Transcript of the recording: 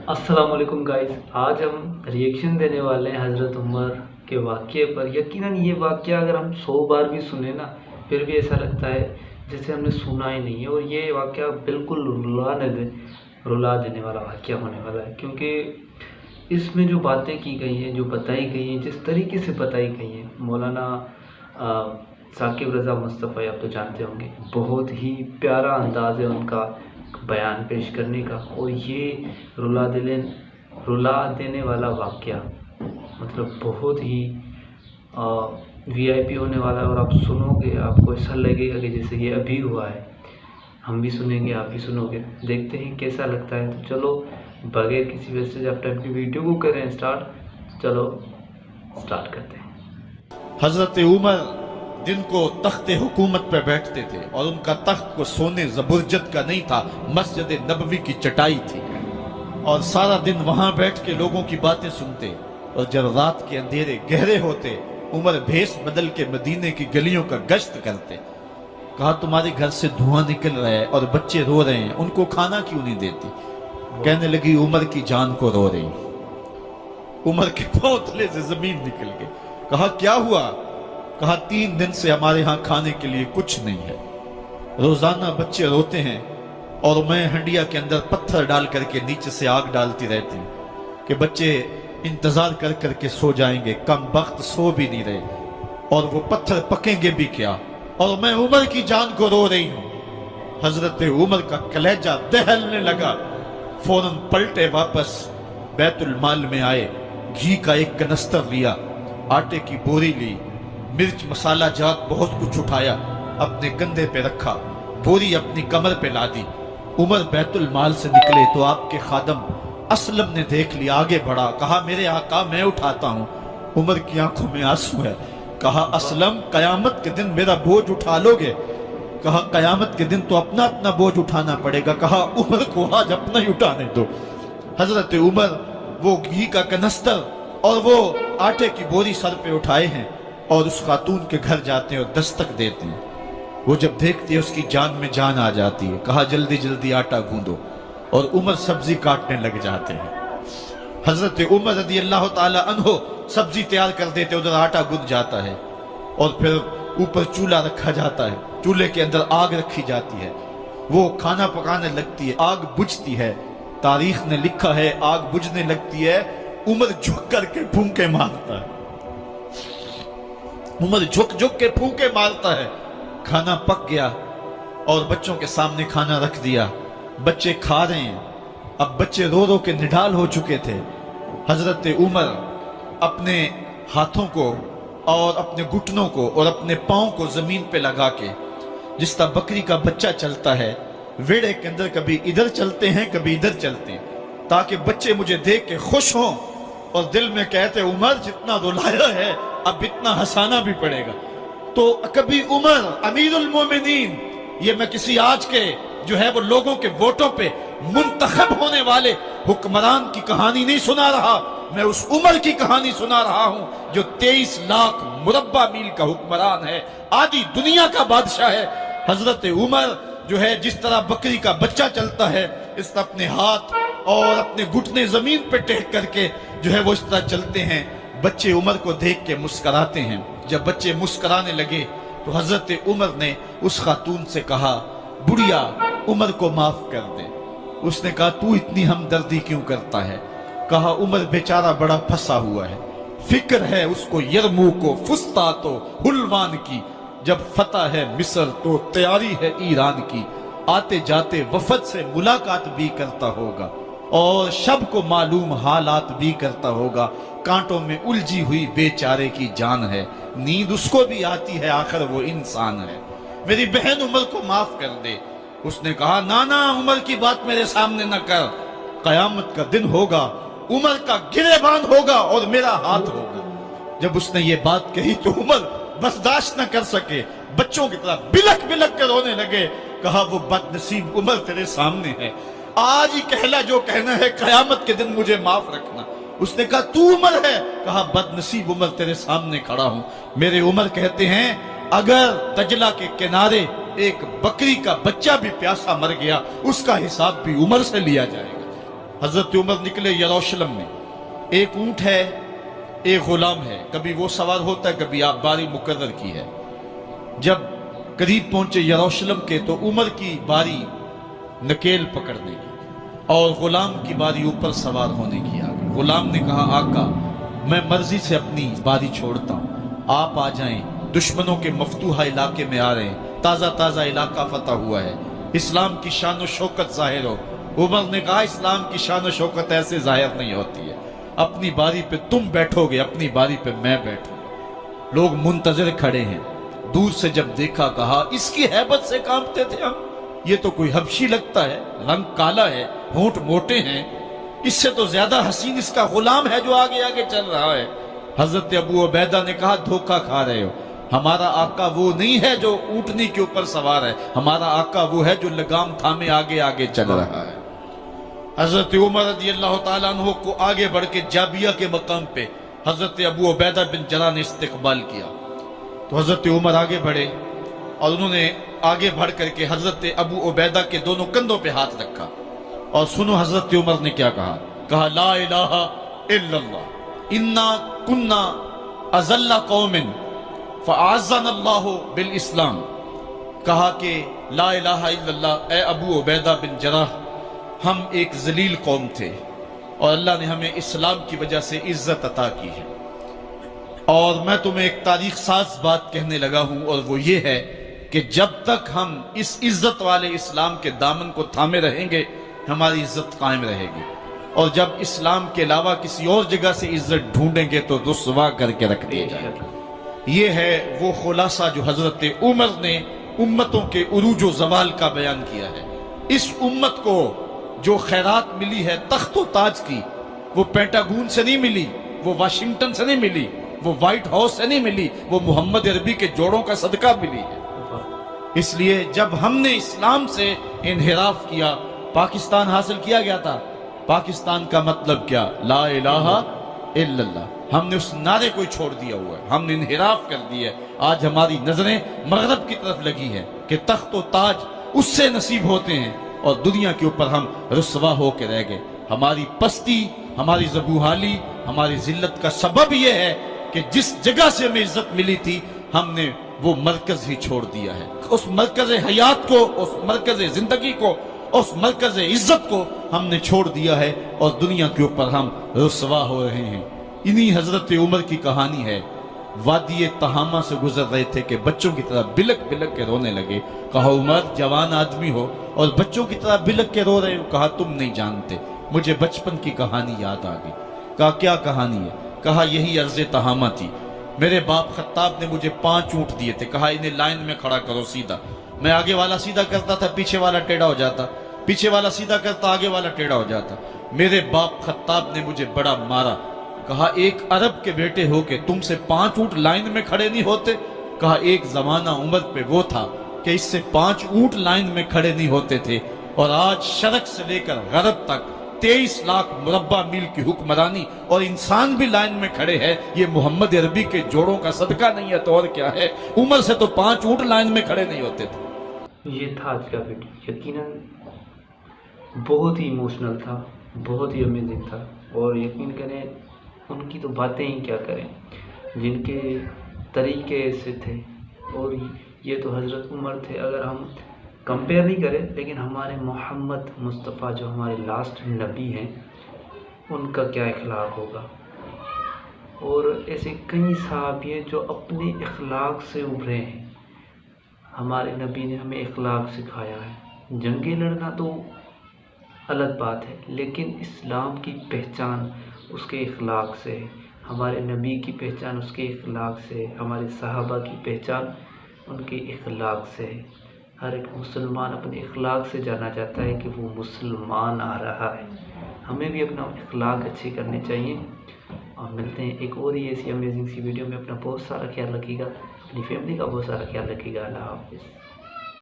अस्सलाम वालेकुम गाइस। आज हम रिएक्शन देने वाले हैं हज़रत उमर के वाक़ये पर। यकीनन ये वाक़या अगर हम 100 बार भी सुने ना, फिर भी ऐसा लगता है जैसे हमने सुना ही नहीं है। और ये वाक़या बिल्कुल रुला देने वाला वाक़या होने वाला है, क्योंकि इसमें जो बातें की गई हैं, जो बताई गई हैं, जिस तरीके से बताई गई हैं, मौलाना साकिब रज़ा मुस्तफ़ा, आप तो जानते होंगे, बहुत ही प्यारा अंदाज़ है उनका बयान पेश करने का। और ये रुला देने वाला वाक़या मतलब बहुत ही वीआईपी होने वाला है। और आप सुनोगे, आपको ऐसा लगेगा कि जैसे ये अभी हुआ है। हम भी सुनेंगे, आप भी सुनोगे, देखते हैं कैसा लगता है। तो चलो बगैर किसी वेस्टेज ऑफ टाइम की वीडियो को करें स्टार्ट। चलो स्टार्ट करते हैं। हजरत उमर दिन को तख्ते हुकूमत पे बैठते थे और उनका तख्त को सोने जबरजद का नहीं था, मस्जिद नबवी की चटाई थी। और सारा दिन वहां बैठ के लोगों की बातें सुनते। और जब रात के अंधेरे गहरे होते, उमर भेष बदल के मदीने की गलियों का गश्त करते। कहा तुम्हारे घर से धुआं निकल रहा है और बच्चे रो रहे हैं, उनको खाना क्यों नहीं देती? कहने लगी उमर की जान को रो रही। उमर के पांव तले से जमीन निकल गई। कहा क्या हुआ? कहा 3 दिन से हमारे यहां खाने के लिए कुछ नहीं है। रोजाना बच्चे रोते हैं और मैं हंडिया के अंदर पत्थर डाल करके नीचे से आग डालती रहती हूं कि बच्चे इंतजार कर करके सो जाएंगे। कम वक्त सो भी नहीं रहे और वो पत्थर पकेंगे भी क्या। और मैं उमर की जान को रो रही हूं। हजरत उमर का कलेजा दहलने लगा। फौरन पलटे, वापस बैतुल माल में आए, घी का एक कनस्तर लिया, आटे की बोरी ली, मिर्च मसाला जात बहुत कुछ उठाया, अपने कंधे पे रखा, बोरी अपनी कमर पे ला दी। उमर बैतुल माल से निकले तो आपके खादम असलम ने देख लिया, आगे बढ़ा, कहा मेरे आका मैं उठाता हूं। उमर की आंखों में आंसू है। कहा असलम कयामत के दिन मेरा बोझ उठा लोगे? कहा कयामत के दिन तो अपना अपना बोझ उठाना पड़ेगा। कहा उमर को आज अपना ही उठाने दो। हजरत उमर वो घी का कनस्तर और वो आटे की बोरी सर पे उठाए हैं और उस खातून के घर जाते हैं और दस्तक देते हैं। वो जब देखती है उसकी जान में जान आ जाती है। कहा जल्दी जल्दी आटा गूंदो। और उमर सब्जी काटने लग जाते हैं। हजरत उमर रज़ी अल्लाह ताला अन्हो सब्जी तैयार कर देते, उधर आटा गूंद जाता है और फिर ऊपर चूल्हा रखा जाता है, चूल्हे के अंदर आग रखी जाती है, वो खाना पकाने लगती है, आग बुझती है। तारीख ने लिखा है आग बुझने लगती है, उमर झुक करके फूंके मारता है। उमर झुक झुक के फूंके मारता है। खाना पक गया और बच्चों के सामने खाना रख दिया, बच्चे खा रहे हैं। अब बच्चे रो रो के निढाल हो चुके थे। हजरत उमर अपने हाथों को और अपने घुटनों को और अपने पांव को जमीन पे लगा के, जिस तरह बकरी का बच्चा चलता है, वेड़े के अंदर कभी इधर चलते हैं कभी इधर चलते हैं, ताकि बच्चे मुझे देख के खुश हों और दिल में कहते उमर जितना रुलाया है अब इतना हंसाना भी पड़ेगा। तो कभी उमर अमीरुल मोमिनीन, ये मैं किसी आज के जो है वो लोगों के वोटों पे मुंतखब होने वाले हुक्मरान की कहानी नहीं सुना रहा, मैं उस उमर की कहानी सुना रहा हूं जो 23 लाख मुरब्बा मील का हुक्मरान है, आधी दुनिया का बादशाह है। हजरत उमर जो है जिस तरह बकरी का बच्चा चलता है, इस तरह अपने हाथ और अपने घुटने जमीन पे टेक करके जो है वो इस तरह चलते हैं। बच्चे उमर को देख के मुस्कुराते हैं। जब बच्चे मुस्कुराने लगे तो हजरत उमर ने उस खातून से कहा बुढ़िया उमर को माफ कर दे। उसने कहा तू इतनी हमदर्दी क्यों करता है? कहा उमर बेचारा बड़ा फंसा हुआ है, फिक्र है उसको यरमूक को, फुस्तात हुलवान की, जब फतह है मिस्र तो तैयारी है ईरान की, आते जाते वफद से मुलाकात भी करता होगा और शब को मालूम हालात भी करता होगा। कांटों में उलझी हुई बेचारे की जान है, नींद उसको भी आती है, आखिर वो इंसान है। मेरी बहन उमर को माफ कर दे। उसने कहा ना ना उमर की बात मेरे सामने न कर, कयामत का दिन होगा, उमर का गिरेबान होगा और मेरा हाथ होगा। जब उसने ये बात कही तो उमर बर्दाश्त न कर सके, बच्चों की तरह बिलक बिलक कर रोने लगे। कहा वो बदनसीब उमर तेरे सामने है, आज ही कहला जो कहना है, कयामत के दिन मुझे माफ रखना। उसने कहा तू उमर है? कहा बदनसीब उमर तेरे सामने खड़ा हूं। मेरे उमर कहते हैं अगर दजला के किनारे एक बकरी का बच्चा भी प्यासा मर गया, उसका हिसाब भी उमर से लिया जाएगा। حضرت عمر نکلے یروشلم میں، ایک اونٹ ہے ایک غلام ہے، کبھی وہ سوار ہوتا ہے کبھی آپ باری مقرر کی ہے۔ جب قریب پہنچے یروشلم کے تو عمر کی باری نکیل پکڑنے کی اور غلام کی باری اوپر سوار ہونے کی آ گئی۔ غلام نے کہا آقا میں مرضی سے اپنی باری چھوڑتا ہوں، آپ آ جائیں، دشمنوں کے مفتوحہ علاقے میں آ رہے ہیں، تازہ تازہ علاقہ فتح ہوا ہے، اسلام کی شان و شوکت ظاہر ہو۔ عمر نے کہا اسلام کی شان و شوکت ایسے ظاہر نہیں ہوتی ہے، اپنی باری پہ تم بیٹھو گے، اپنی باری پہ میں بیٹھوں گا۔ لوگ منتظر کھڑے ہیں، دور سے جب دیکھا کہا اس کی ہیبت سے کانپتے تھے ہم، یہ تو کوئی حبشی لگتا ہے، رنگ کالا ہے، ہونٹ موٹے ہیں، اس سے تو زیادہ حسین اس کا غلام ہے جو آگے آگے چل رہا ہے۔ حضرت ابو عبیدہ نے کہا دھوکہ کھا رہے ہو، ہمارا آقا وہ نہیں ہے جو اونٹنی کے اوپر سوار ہے، ہمارا آقا وہ ہے جو لگام تھامے آگے آگے چل رہا ہے۔ حضرت عمر رضی اللہ تعالیٰ عنہ کو آگے بڑھ کے جابیہ کے مقام پہ حضرت ابو عبیدہ بن جراح نے استقبال کیا، تو حضرت عمر آگے بڑھے اور انہوں نے آگے بڑھ کر کے حضرت ابو عبیدہ کے دونوں کندھوں پہ ہاتھ رکھا، اور سنو حضرت عمر نے کیا کہا لا الہ الا اللہ انا کنا اذل قوم فاعزنا اللہ بالاسلام۔ کہا کہ لا الہ الا اللہ، اے ابو عبیدہ بن جراح ہم ایک ذلیل قوم تھے اور اللہ نے ہمیں اسلام کی وجہ سے عزت عطا کی ہے، اور میں تمہیں ایک تاریخ ساز بات کہنے لگا ہوں، اور وہ یہ ہے کہ جب تک ہم اس عزت والے اسلام کے دامن کو تھامے رہیں گے ہماری عزت قائم رہے گی، اور جب اسلام کے علاوہ کسی اور جگہ سے عزت ڈھونڈیں گے تو رسوا کر کے رکھ دیا جائے گا۔ یہ ہے وہ خلاصہ جو حضرت عمر نے امتوں کے عروج و زوال کا بیان کیا ہے۔ اس امت کو جو خیرات ملی ہے تخت و تاج کی، وہ پینٹاگون سے نہیں ملی، وہ واشنگٹن سے نہیں ملی، وہ وائٹ ہاؤس سے نہیں ملی، وہ محمد عربی کے جوڑوں کا صدقہ ملی ہے۔ اس لیے جب ہم نے اسلام سے انحراف کیا، پاکستان حاصل کیا گیا تھا، پاکستان کا مطلب کیا؟ لا الہ الا اللہ۔ ہم نے اس نعرے کو چھوڑ دیا ہوا ہے، ہم نے انحراف کر دیا ہے۔ آج ہماری نظریں مغرب کی طرف لگی ہیں کہ تخت و تاج اس سے نصیب ہوتے ہیں، اور دنیا کے اوپر ہم رسوا ہو کے رہ گئے۔ ہماری پستی، ہماری زبوحالی، ہماری ذلت کا سبب یہ ہے کہ جس جگہ سے ہمیں عزت ملی تھی ہم نے وہ مرکز ہی چھوڑ دیا ہے۔ اس مرکز حیات کو، اس مرکز زندگی کو، اس مرکز عزت کو ہم نے چھوڑ دیا ہے، اور دنیا کے اوپر ہم رسوا ہو رہے ہیں۔ انہی حضرت عمر کی کہانی ہے۔ وادی تہامہ سے گزر رہے تھے کہ بچوں کی طرح بلک بلک کے رونے لگے۔ کہا عمر جوان آدمی ہو اور بچوں کی طرح بلک کے رو رہے ہو؟ کہا تم نہیں جانتے، مجھے بچپن کی کہانی یاد آ گئی۔ کہا کیا کہانی ہے؟ کہا یہی عرض تہامہ تھی، میرے باپ خطاب نے مجھے 5 اونٹ دیے تھے، کہا انہیں لائن میں کھڑا کرو سیدھا۔ میں آگے والا سیدھا کرتا تھا، پیچھے والا ٹیڑھا ہو جاتا، پیچھے والا سیدھا کرتا، آگے والا ٹیڑھا ہو جاتا۔ میرے باپ خطاب نے مجھے بڑا مارا۔ کہا ایک عرب کے بیٹے ہو کہ تم سے 5 اونٹ لائن میں کھڑے نہیں ہوتے؟ کہا ایک زمانہ عمر پہ وہ تھا کہ اس سے 5 اونٹ لائن میں کھڑے نہیں ہوتے تھے، اور آج شرق سے لے کر غرب تک 23 لاکھ مربع میل کی حکمرانی، اور انسان بھی لائن میں کھڑے ہیں۔ یہ محمد عربی کے جوڑوں کا صدقہ نہیں ہے تو اور کیا ہے؟ عمر سے تو 5 اونٹ لائن میں کھڑے نہیں ہوتے تھے۔ یہ تھا آج کا ویڈیو، یقیناً بہت ہی ایموشنل تھا، بہت ہی امیزنگ تھا، اور یقین کریں ان کی تو باتیں ہی کیا کریں، جن کے طریقے ایسے تھے، اور یہ تو حضرت عمر تھے۔ اگر ہم کمپیئر نہیں کریں، لیکن ہمارے محمد مصطفیٰ جو ہمارے لاسٹ نبی ہیں ان کا کیا اخلاق ہوگا، اور ایسے کئی صحابی ہیں جو اپنے اخلاق سے ابھرے ہیں۔ ہمارے نبی نے ہمیں اخلاق سکھایا ہے۔ جنگیں لڑنا تو الگ بات ہے، لیکن اسلام کی پہچان اس کے اخلاق سے ہے، ہمارے نبی کی پہچان اس کے اخلاق سے ہے، ہمارے صحابہ کی پہچان ان کے اخلاق سے ہے۔ ہر ایک مسلمان اپنے اخلاق سے جانا جاتا ہے کہ وہ مسلمان آ رہا ہے۔ ہمیں بھی اپنا اخلاق اچھے کرنے چاہیے، اور ملتے ہیں ایک اور ہی ایسی امیزنگ سی ویڈیو میں۔ اپنا بہت سارا خیال رکھیے گا، اپنی فیملی کا بہت سارا خیال رکھیے گا۔ اللہ حافظ۔